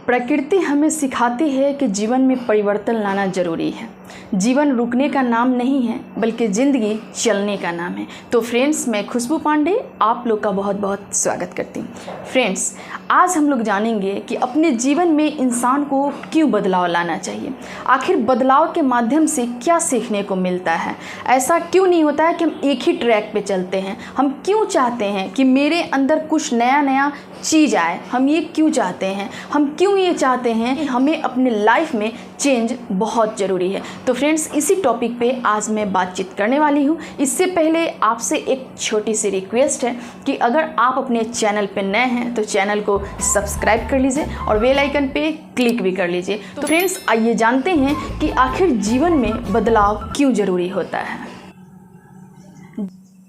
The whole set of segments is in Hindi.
प्रकृति हमें सिखाती है कि जीवन में परिवर्तन लाना जरूरी है। जीवन रुकने का नाम नहीं है बल्कि ज़िंदगी चलने का नाम है। तो फ्रेंड्स, मैं खुशबू पांडे आप लोग का बहुत बहुत स्वागत करती हूँ। फ्रेंड्स, आज हम लोग जानेंगे कि अपने जीवन में इंसान को क्यों बदलाव लाना चाहिए। आखिर बदलाव के माध्यम से क्या सीखने को मिलता है। ऐसा क्यों नहीं होता है कि हम एक ही ट्रैक पे चलते हैं। हम क्यों चाहते हैं कि मेरे अंदर कुछ नया नया चीज़ आए। हम ये क्यों चाहते हैं, हम क्यों ये चाहते हैं कि हमें अपने लाइफ में चेंज बहुत ज़रूरी है। तो फ्रेंड्स, इसी टॉपिक पे आज मैं बातचीत करने वाली हूँ। इससे पहले आपसे एक छोटी सी रिक्वेस्ट है कि अगर आप अपने चैनल पे नए हैं तो चैनल को सब्सक्राइब कर लीजिए और बेल आइकन पे क्लिक भी कर लीजिए। तो फ्रेंड्स, आइए जानते हैं कि आखिर जीवन में बदलाव क्यों ज़रूरी होता है।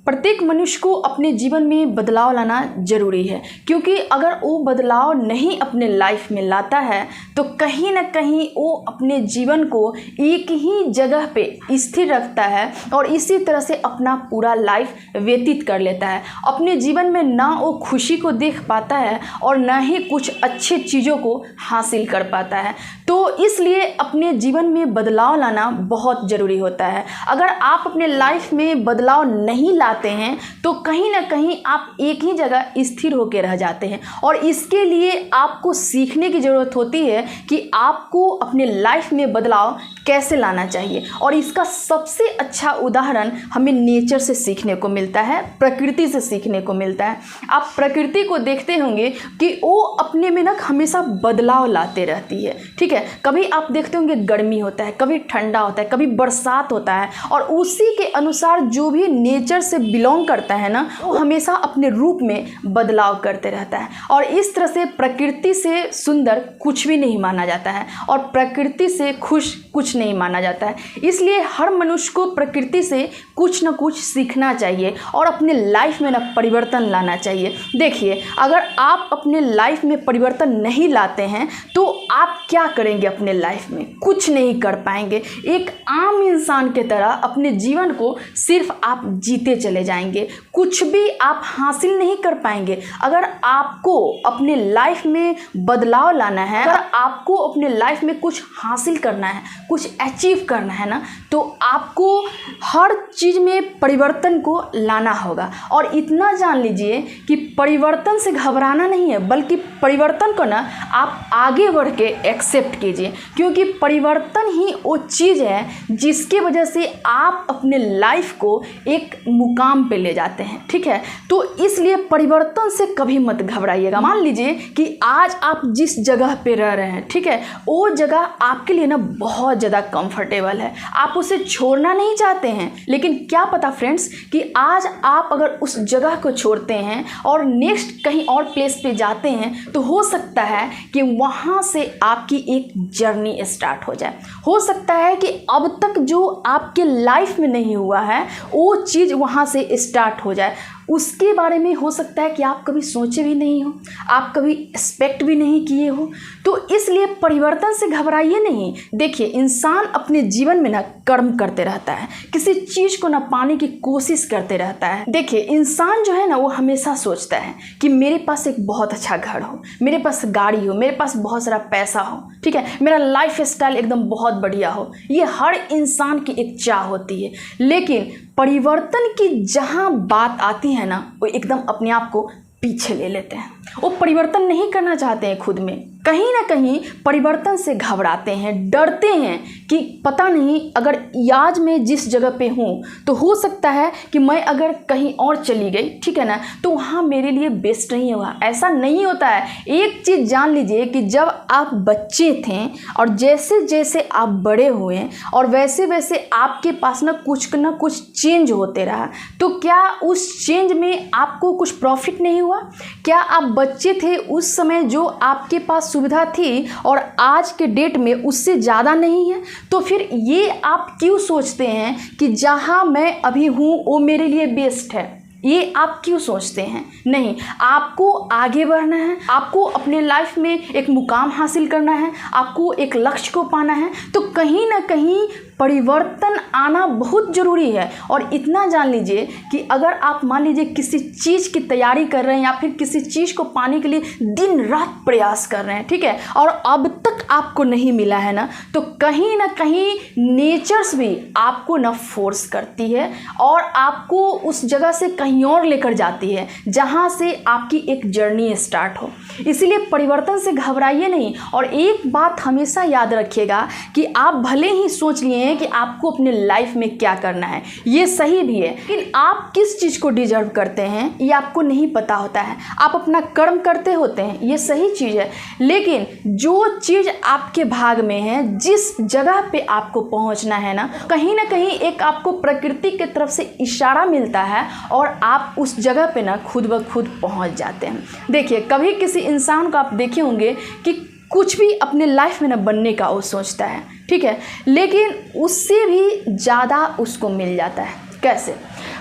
प्रत्येक मनुष्य को अपने जीवन में बदलाव लाना ज़रूरी है, क्योंकि अगर वो बदलाव नहीं अपने लाइफ में लाता है तो कहीं ना कहीं वो अपने जीवन को एक ही जगह पे स्थिर रखता है और इसी तरह से अपना पूरा लाइफ व्यतीत कर लेता है। अपने जीवन में ना वो खुशी को देख पाता है और ना ही कुछ अच्छे चीज़ों को हासिल कर पाता है। तो इसलिए अपने जीवन में बदलाव लाना बहुत ज़रूरी होता है। अगर आप अपने लाइफ में बदलाव नहीं लाते हैं तो कहीं ना कहीं आप एक ही जगह स्थिर होकर रह जाते हैं और इसके लिए आपको सीखने की ज़रूरत होती है कि आपको अपने लाइफ में बदलाव कैसे लाना चाहिए। और इसका सबसे अच्छा उदाहरण हमें नेचर से सीखने को मिलता है, प्रकृति से सीखने को मिलता है। आप प्रकृति को देखते होंगे कि वो अपने में ना हमेशा बदलाव लाते रहती है। ठीक है, कभी आप देखते होंगे गर्मी होता है, कभी ठंडा होता है, कभी बरसात होता है और उसी के अनुसार जो भी नेचर से बिलोंग करता है ना, वो हमेशा अपने रूप में बदलाव करते रहता है। और इस तरह से प्रकृति से सुंदर कुछ भी नहीं माना जाता है और प्रकृति से खुश कुछ नहीं माना जाता है। इसलिए हर मनुष्य को प्रकृति से कुछ ना कुछ सीखना चाहिए और अपने लाइफ में ना परिवर्तन लाना चाहिए। देखिए, अगर आप अपने लाइफ में परिवर्तन नहीं लाते हैं तो आप क्या करेंगे अपने लाइफ में? कुछ नहीं कर पाएंगे। एक आम इंसान की तरह अपने जीवन को सिर्फ आप जीते चले जाएंगे, कुछ भी आप हासिल नहीं कर पाएंगे। अगर आपको अपने लाइफ में बदलाव लाना है, अगर आपको अपने लाइफ में कुछ हासिल करना है, कुछ अचीव करना है ना, तो आपको हर चीज़ में परिवर्तन को लाना होगा। और इतना जान लीजिए कि परिवर्तन से घबराना नहीं है, बल्कि परिवर्तन को ना आप आगे बढ़ के एक्सेप्ट कीजिए, क्योंकि परिवर्तन ही वो चीज़ है जिसके वजह से आप अपने लाइफ को एक मुकाम पे ले जाते हैं। ठीक है, तो इसलिए परिवर्तन से कभी मत घबराइएगा। मान लीजिए कि आज आप जिस जगह पे रह रहे हैं, ठीक है, वो जगह आपके लिए ना बहुत ज़्यादा कंफर्टेबल है, आप उसे छोड़ना नहीं चाहते हैं। लेकिन क्या पता फ्रेंड्स कि आज आप अगर उस जगह को छोड़ते हैं और नेक्स्ट कहीं और प्लेस पे जाते हैं तो हो सकता है कि वहाँ से आपकी एक जर्नी स्टार्ट हो जाए। हो सकता है कि अब तक जो आपके लाइफ में नहीं हुआ है वो चीज़ वहाँ से स्टार्ट हो जाए। उसके बारे में हो सकता है कि आप कभी सोचे भी नहीं हो, आप कभी एक्सपेक्ट भी नहीं किए हो। तो इसलिए परिवर्तन से घबराइए नहीं। देखिए, इंसान अपने जीवन में ना कर्म करते रहता है, किसी चीज़ को ना पाने की कोशिश करते रहता है। देखिए, इंसान जो है ना वो हमेशा सोचता है कि मेरे पास एक बहुत अच्छा घर हो, मेरे पास गाड़ी हो, मेरे पास बहुत सारा पैसा हो, ठीक है, मेरा लाइफ स्टाइल एकदम बहुत बढ़िया हो। ये हर इंसान की एक चाह होती है। लेकिन परिवर्तन की जहाँ बात आती है ना, वो एकदम अपने आप को पीछे ले लेते हैं। वो परिवर्तन नहीं करना चाहते हैं खुद में, कहीं ना कहीं परिवर्तन से घबराते हैं, डरते हैं कि पता नहीं अगर आज मैं जिस जगह पे हूँ तो हो सकता है कि मैं अगर कहीं और चली गई, ठीक है ना, तो वहाँ मेरे लिए बेस्ट नहीं होगा। ऐसा नहीं होता है। एक चीज़ जान लीजिए कि जब आप बच्चे थे और जैसे जैसे आप बड़े हुए और वैसे वैसे आपके पास ना कुछ चेंज होते रहा, तो क्या उस चेंज में आपको कुछ प्रॉफिट नहीं हुआ? क्या आप बच्चे थे उस समय जो आपके पास सुविधा थी और आज के डेट में उससे ज़्यादा नहीं है? तो फिर ये आप क्यों सोचते हैं कि जहाँ मैं अभी हूँ वो मेरे लिए बेस्ट है? ये आप क्यों सोचते हैं? नहीं, आपको आगे बढ़ना है, आपको अपने लाइफ में एक मुकाम हासिल करना है, आपको एक लक्ष्य को पाना है। तो कहीं ना कहीं परिवर्तन आना बहुत ज़रूरी है। और इतना जान लीजिए कि अगर आप मान लीजिए किसी चीज़ की तैयारी कर रहे हैं या फिर किसी चीज़ को पाने के लिए दिन रात प्रयास कर रहे हैं, ठीक है, और अब तक आपको नहीं मिला है ना, तो कहीं ना कहीं नेचर्स भी आपको ना फोर्स करती है और आपको उस जगह से कहीं और लेकर जाती है जहाँ से आपकी एक जर्नी स्टार्ट हो। इसीलिए परिवर्तन से घबराइए नहीं। और एक बात हमेशा याद रखिएगा कि आप भले ही सोच लिए हैं कि आपको अपने लाइफ में क्या करना है, ये सही भी है, लेकिन आप किस चीज़ को डिजर्व करते हैं ये आपको नहीं पता होता है। आप अपना कर्म करते होते हैं, ये सही चीज़ है, लेकिन जो चीज़ आपके भाग में है, जिस जगह पे आपको पहुंचना है ना कहीं एक आपको प्रकृति की तरफ से इशारा मिलता है और आप उस जगह पे ना खुद ब खुद पहुंच जाते हैं। देखिए, कभी किसी इंसान को आप देखे होंगे कि कुछ भी अपने लाइफ में ना बनने का वो सोचता है, ठीक है, लेकिन उससे भी ज़्यादा उसको मिल जाता है। कैसे?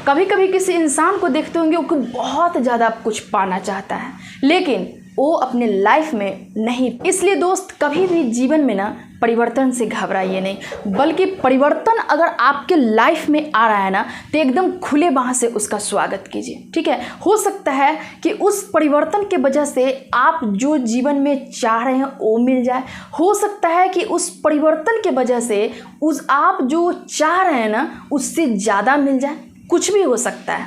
कभी कभी किसी इंसान को देखते होंगे वो बहुत ज़्यादा कुछ पाना चाहता है, लेकिन वो अपने लाइफ में नहीं। इसलिए दोस्त, कभी भी जीवन में ना परिवर्तन से घबराइए नहीं, बल्कि परिवर्तन अगर आपके लाइफ में आ रहा है ना तो एकदम खुले बाह से उसका स्वागत कीजिए, ठीक है। हो सकता है कि उस परिवर्तन के वजह से आप जो जीवन में चाह रहे हैं वो मिल जाए। हो सकता है कि उस परिवर्तन के वजह से उस आप जो चाह रहे हैं ना उससे ज़्यादा मिल जाए। कुछ भी हो सकता है,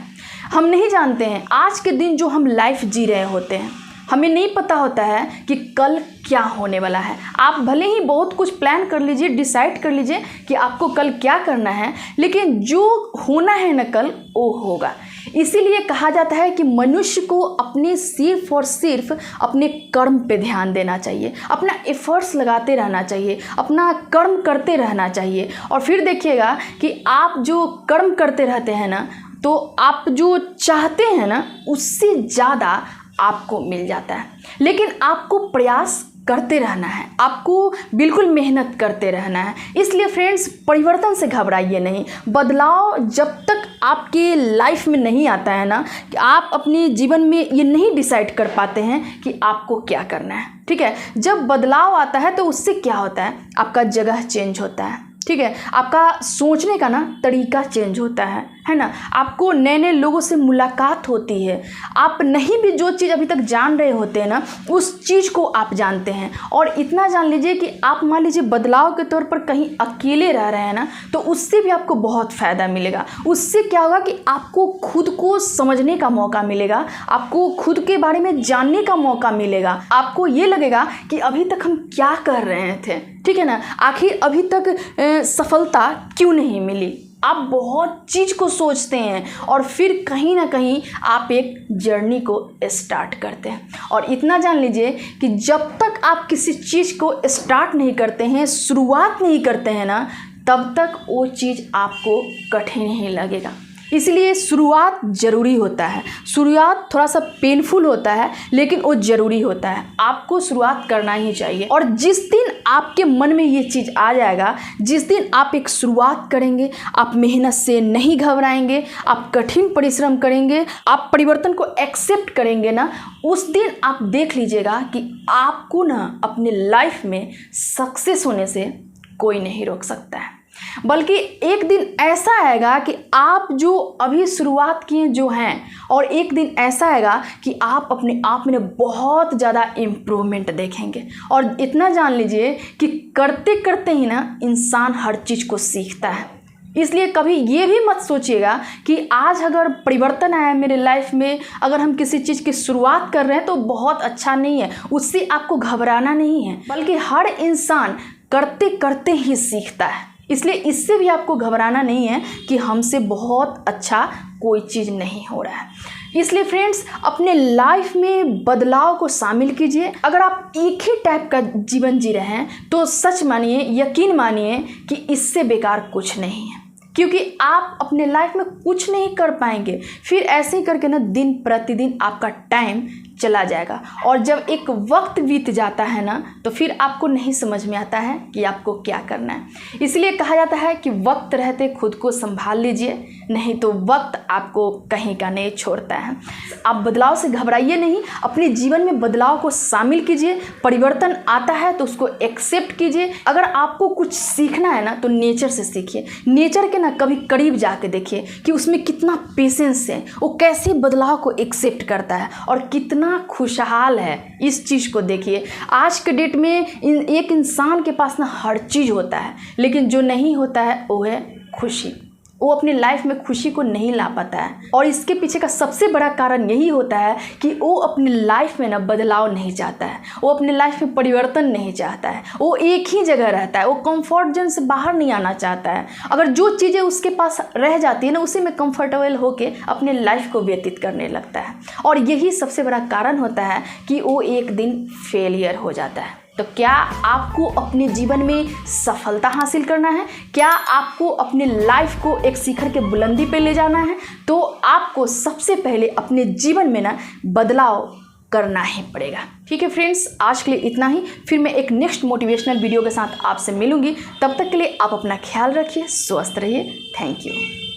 हम नहीं जानते हैं। आज के दिन जो हम लाइफ जी रहे होते हैं, हमें नहीं पता होता है कि कल क्या होने वाला है। आप भले ही बहुत कुछ प्लान कर लीजिए, डिसाइड कर लीजिए कि आपको कल क्या करना है, लेकिन जो होना है ना कल वो होगा। इसीलिए कहा जाता है कि मनुष्य को अपने सिर्फ और सिर्फ अपने कर्म पे ध्यान देना चाहिए, अपना एफर्ट्स लगाते रहना चाहिए, अपना कर्म करते रहना चाहिए। और फिर देखिएगा कि आप जो कर्म करते रहते हैं ना तो आप जो चाहते हैं ना उससे ज़्यादा आपको मिल जाता है। लेकिन आपको प्रयास करते रहना है, आपको बिल्कुल मेहनत करते रहना है। इसलिए फ्रेंड्स, परिवर्तन से घबराइए नहीं। बदलाव जब तक आपके लाइफ में नहीं आता है ना कि आप अपने जीवन में ये नहीं डिसाइड कर पाते हैं कि आपको क्या करना है, ठीक है। जब बदलाव आता है तो उससे क्या होता है, आपका जगह चेंज होता है, ठीक है, आपका सोचने का ना तरीका चेंज होता है ना। आपको नए नए लोगों से मुलाकात होती है। आप नहीं भी जो चीज़ अभी तक जान रहे होते हैं ना उस चीज़ को आप जानते हैं। और इतना जान लीजिए कि आप मान लीजिए बदलाव के तौर पर कहीं अकेले रह रहे हैं ना तो उससे भी आपको बहुत फ़ायदा मिलेगा। उससे क्या होगा कि आपको खुद को समझने का मौका मिलेगा, आपको खुद के बारे में जानने का मौका मिलेगा। आपको ये लगेगा कि अभी तक हम क्या कर रहे थे, ठीक है ना, आखिर अभी तक सफलता क्यों नहीं मिली। आप बहुत चीज़ को सोचते हैं और फिर कहीं ना कहीं आप एक जर्नी को स्टार्ट करते हैं। और इतना जान लीजिए कि जब तक आप किसी चीज़ को स्टार्ट नहीं करते हैं, शुरुआत नहीं करते हैं ना, तब तक वो चीज़ आपको कठिन ही लगेगा। इसलिए शुरुआत ज़रूरी होता है। शुरुआत थोड़ा सा पेनफुल होता है लेकिन वो ज़रूरी होता है। आपको शुरुआत करना ही चाहिए। और जिस दिन आपके मन में ये चीज़ आ जाएगा, जिस दिन आप एक शुरुआत करेंगे, आप मेहनत से नहीं घबराएंगे, आप कठिन परिश्रम करेंगे, आप परिवर्तन को एक्सेप्ट करेंगे ना, उस दिन आप देख लीजिएगा कि आपको ना अपने लाइफ में सक्सेस होने से कोई नहीं रोक सकता है। बल्कि एक दिन ऐसा आएगा कि आप जो अभी शुरुआत किए जो हैं, और एक दिन ऐसा आएगा कि आप अपने आप में बहुत ज़्यादा इम्प्रूवमेंट देखेंगे। और इतना जान लीजिए कि करते करते ही ना इंसान हर चीज़ को सीखता है। इसलिए कभी ये भी मत सोचिएगा कि आज अगर परिवर्तन आया मेरे लाइफ में, अगर हम किसी चीज़ की शुरुआत कर रहे हैं तो बहुत अच्छा नहीं है, उससे आपको घबराना नहीं है। बल्कि हर इंसान करते करते ही सीखता है। इसलिए इससे भी आपको घबराना नहीं है कि हमसे बहुत अच्छा कोई चीज़ नहीं हो रहा है। इसलिए फ्रेंड्स, अपने लाइफ में बदलाव को शामिल कीजिए। अगर आप एक ही टाइप का जीवन जी रहे हैं तो सच मानिए, यकीन मानिए कि इससे बेकार कुछ नहीं है, क्योंकि आप अपने लाइफ में कुछ नहीं कर पाएंगे। फिर ऐसे ही करके ना दिन प्रतिदिन आपका टाइम चला जाएगा। और जब एक वक्त बीत जाता है ना, तो फिर आपको नहीं समझ में आता है कि आपको क्या करना है। इसलिए कहा जाता है कि वक्त रहते खुद को संभाल लीजिए, नहीं तो वक्त आपको कहीं का नहीं छोड़ता है। आप बदलाव से घबराइए नहीं, अपने जीवन में बदलाव को शामिल कीजिए। परिवर्तन आता है तो उसको एक्सेप्ट कीजिए। अगर आपको कुछ सीखना है ना, तो नेचर से सीखिए। नेचर के ना कभी करीब जाके देखिए कि उसमें कितना पेशेंस है, वो कैसे बदलाव को एक्सेप्ट करता है और कितना खुशहाल है। इस चीज़ को देखिए। आज के डेट में एक इंसान के पास ना हर चीज़ होता है, लेकिन जो नहीं होता है वो है खुशी। वो अपनी लाइफ में खुशी को नहीं ला पाता है, और इसके पीछे का सबसे बड़ा कारण यही होता है कि वो अपनी लाइफ में ना बदलाव नहीं चाहता है, वो अपनी लाइफ में परिवर्तन नहीं चाहता है, वो एक ही जगह रहता है, वो कंफर्ट जोन से बाहर नहीं आना चाहता है। अगर जो चीज़ें उसके पास रह जाती है ना, उसी में कंफर्टेबल होकर अपने लाइफ को व्यतीत करने लगता है, और यही सबसे बड़ा कारण होता है कि वो एक दिन फेलियर हो जाता है। तो क्या आपको अपने जीवन में सफलता हासिल करना है, क्या आपको अपने लाइफ को एक शिखर के बुलंदी पे ले जाना है, तो आपको सबसे पहले अपने जीवन में ना बदलाव करना ही पड़ेगा। ठीक है फ्रेंड्स, आज के लिए इतना ही। फिर मैं एक नेक्स्ट मोटिवेशनल वीडियो के साथ आपसे मिलूंगी। तब तक के लिए आप अपना ख्याल रखिए, स्वस्थ रहिए। Thank you.